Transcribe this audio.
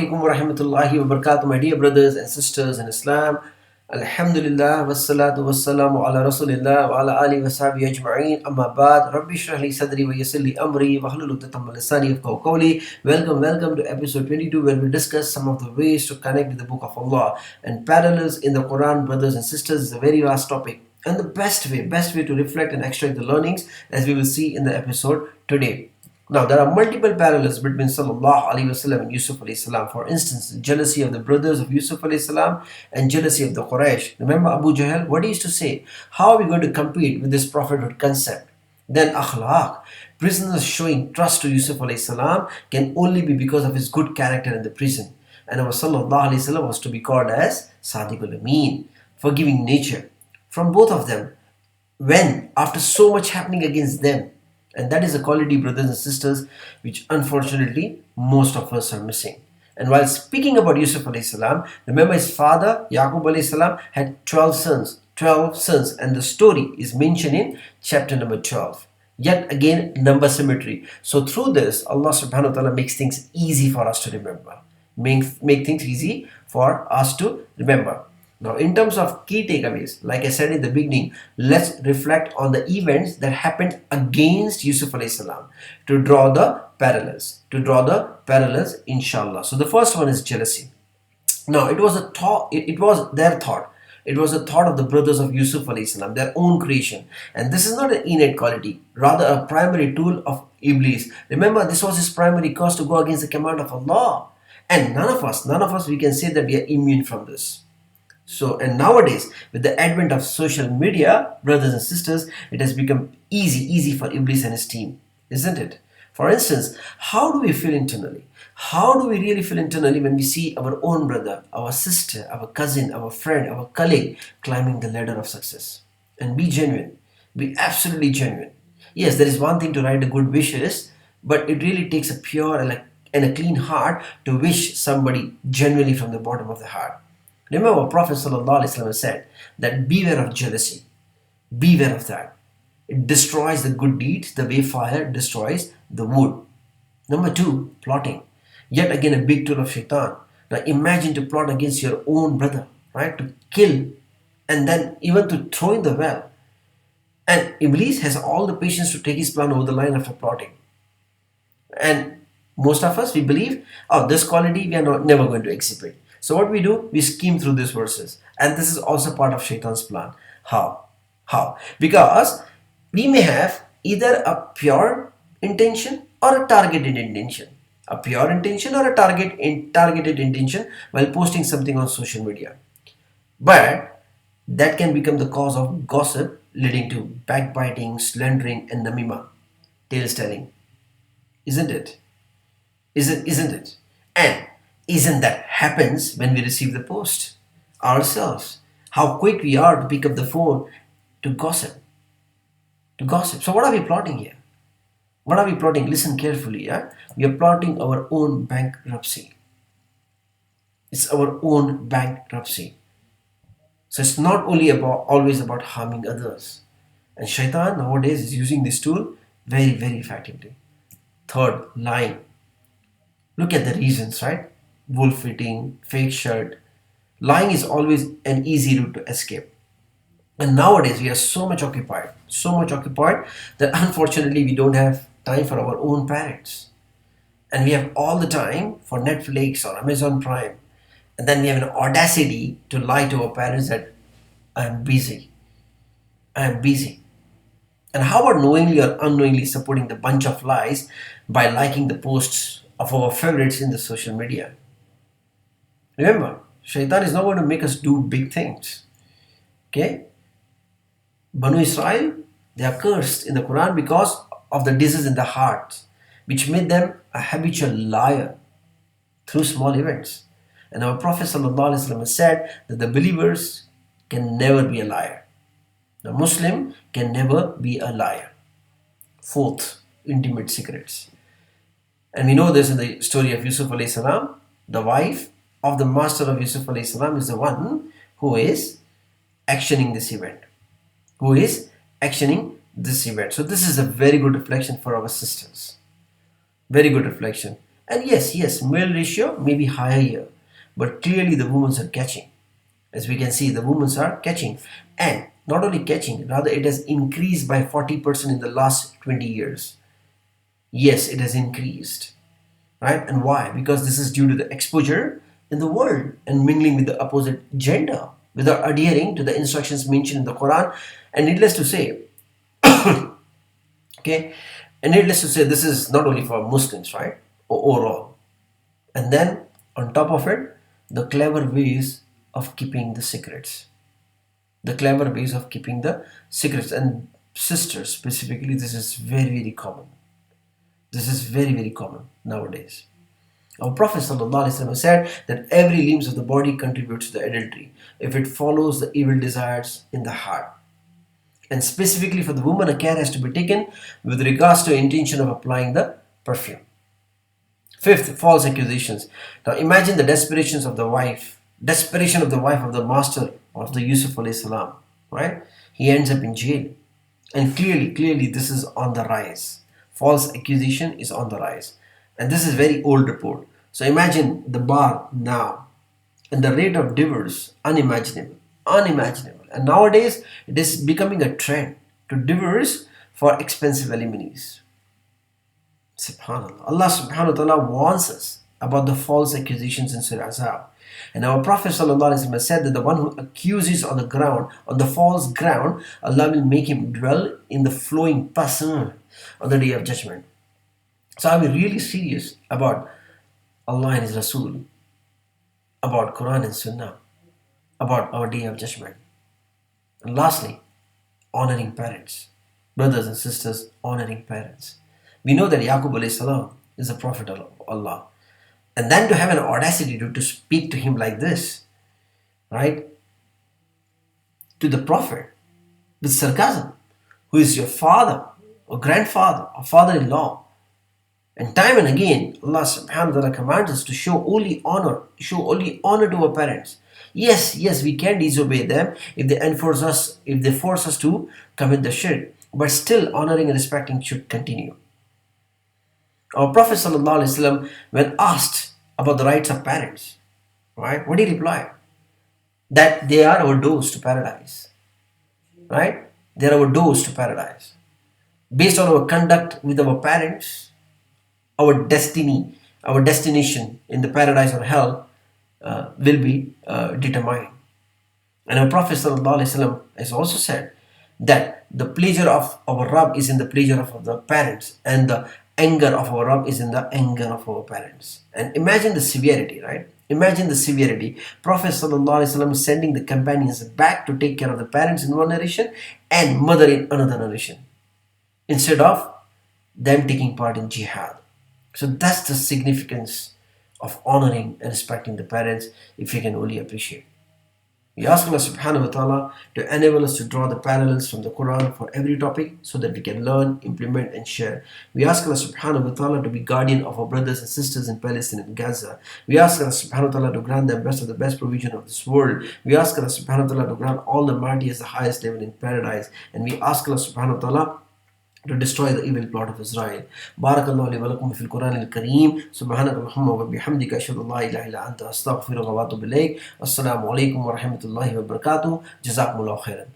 alaikum wa rahmatullahi wa barakatuh, my dear brothers and sisters in Islam. Alhamdulillah, wassalatu wassalamu ala rasulillah wa ala alihi wa sahbihi ajma'een. Amma ba'd, Rabbi shrah li sadri wa yassir li amri wa hlul 'uqdatam min lisani yafqahu qawli. Welcome to episode 22, where we discuss some of the ways to connect with the book of Allah and parallels in the Quran. Brothers and sisters, is a very vast topic, and the best way to reflect and extract the learnings, as we will see in the episode today. Now, there are multiple parallels between Sallallahu Alaihi Wasallam and Yusuf Alayhi Salam. For instance, jealousy of the brothers of Yusuf Alayhi Salam and jealousy of the Quraysh. Remember Abu Jahl? What he used to say? How are we going to compete with this prophethood concept? Then akhlaq. Prisoners showing trust to Yusuf Alayhi Salam can only be because of his good character in the prison. And our Sallallahu Alaihi Wasallam was to be called as Sadiqul Ameen, forgiving nature. From both of them, when after so much happening against them, and that is a quality, brothers and sisters, which unfortunately most of us are missing. And while speaking about Yusuf alayhi salam, remember his father Yaqub alayhi salam had 12 sons, and the story is mentioned in chapter number 12. Yet again, number symmetry. So through this, Allah subhanahu wa ta'ala makes things easy for us to remember. Make things easy for us to remember. Now, in terms of key takeaways, like I said in the beginning, let's reflect on the events that happened against Yusuf alayhi salam to draw the parallels. Inshallah. So the first one is jealousy. Now, it was their thought. It was a thought of the brothers of Yusuf alayhi salam, their own creation. And this is not an innate quality, rather a primary tool of Iblis. Remember, this was his primary cause to go against the command of Allah. And none of us, we can say that we are immune from this. So, and nowadays, with the advent of social media, brothers and sisters, it has become easy for Iblis and his team, isn't it? For instance, how do we feel internally? How do we really feel internally when we see our own brother, our sister, our cousin, our friend, our colleague climbing the ladder of success? And be genuine. Be absolutely genuine. Yes, there is one thing to write the good wishes, but it really takes a pure and a clean heart to wish somebody genuinely from the bottom of the heart. Remember, Prophet ﷺ said that beware of jealousy. Beware of that. It destroys the good deeds the way fire destroys the wood. Number 2, plotting. Yet again, a big tool of shaitan. Now imagine to plot against your own brother, right? To kill and then even to throw in the well. And Iblis has all the patience to take his plan over the line after plotting. And most of us, we believe, this quality we are never going to exhibit. So what we do, we skim through these verses. And this is also part of Shaitan's plan. How? Because we may have either a pure intention or a targeted intention. A pure intention or a targeted intention while posting something on social media. But that can become the cause of gossip, leading to backbiting, slandering, and namima, tales telling. Isn't it? Isn't it? And isn't that happens when we receive the post ourselves? How quick we are to pick up the phone to gossip. So what are we plotting here? What are we plotting? Listen carefully. We are plotting our own bankruptcy. It's our own bankruptcy. So it's not always about harming others. And Shaitan nowadays is using this tool very, very effectively. Third, lying. Look at the reasons, right? Wolf fitting, fake shirt. Lying is always an easy route to escape. And nowadays we are so much occupied that unfortunately we don't have time for our own parents. And we have all the time for Netflix or Amazon Prime. And then we have an audacity to lie to our parents that I am busy. And how about knowingly or unknowingly supporting the bunch of lies by liking the posts of our favorites in the social media? Remember, Shaitan is not going to make us do big things. Okay? Banu Israel, they are cursed in the Quran because of the disease in the heart, which made them a habitual liar through small events. And our Prophet ﷺ said that the believers can never be a liar. The Muslim can never be a liar. Fourth, intimate secrets. And we know this in the story of Yusuf alayhi salam. The wife of the master of Yusuf alayhi salam is the one who is actioning this event. So this is a very good reflection for our sisters. Very good reflection. And yes, male ratio may be higher here, but clearly the women are catching. As we can see, the women are catching, and not only catching, rather it has increased by 40% in the last 20 years. Yes, it has increased, right? And why? Because this is due to the exposure in the world and mingling with the opposite gender without adhering to the instructions mentioned in the Quran. And needless to say, okay, and needless to say, this is not only for Muslims, right? Overall. And then on top of it, the clever ways of keeping the secrets. The clever ways of keeping the secrets. And sisters specifically, this is very common. This is very common nowadays. Our Prophet ﷺ said that every limb of the body contributes to the adultery if it follows the evil desires in the heart. And specifically for the woman, a care has to be taken with regards to intention of applying the perfume. Fifth, false accusations. Now imagine the desperation of the wife of the master of the Yusuf AS, right? He ends up in jail. And clearly this is on the rise. False accusation is on the rise. And this is very old report. So imagine the bar now. And the rate of divorce, unimaginable. And nowadays, it is becoming a trend to divorce for expensive alimonies. Subhanallah. Allah subhanahu wa ta'ala warns us about the false accusations in Surah Azab. And our Prophet ﷺ said that the one who accuses on the false ground, Allah will make him dwell in the flowing passion on the day of judgment. So are we really serious about Allah and His Rasul, about Quran and Sunnah, about our day of judgment? And lastly, honoring parents. Brothers and sisters, honoring parents. We know that Yaqub alayhi salam is a prophet of Allah. And then to have an audacity to speak to him like this, right? To the prophet, with sarcasm, who is your father, or grandfather, or father-in-law. And time and again, Allah subhanahu wa ta'ala commands us to show only honor to our parents. Yes, we can disobey them if they force us to commit the shirk. But still honoring and respecting should continue. Our Prophet ﷺ, when asked about the rights of parents, right, what did he reply? That they are our doors to paradise. Right? They are our doors to paradise. Based on our conduct with our parents, our destination in the paradise or hell will be determined. And our Prophet ﷺ has also said that the pleasure of our Rabb is in the pleasure of the parents, and the anger of our Rabb is in the anger of our parents. And imagine the severity, right? Imagine the severity. Prophet ﷺ is sending the companions back to take care of the parents in one narration and mother in another narration, instead of them taking part in jihad. So that's the significance of honoring and respecting the parents, if you can only appreciate. We ask Allah subhanahu wa ta'ala to enable us to draw the parallels from the Quran for every topic so that we can learn, implement and share. We ask Allah subhanahu wa ta'ala to be guardian of our brothers and sisters in Palestine and Gaza. We ask Allah subhanahu wa ta'ala to grant them best of the best provision of this world. We ask Allah subhanahu wa ta'ala to grant all the martyrs the highest level in paradise. And we ask Allah subhanahu wa ta'ala to destroy the evil plot of Israel. Barakallahu li wa lakum fil Quran al-Kareem. Subhanaka Allahumma wa bihamdika ashhadu an la ilaha illa anta astaghfiruka wa atubu ilayk. Assalamu alaikum wa rahmatullahi wa barakatuh. Jazakumullahu khairan.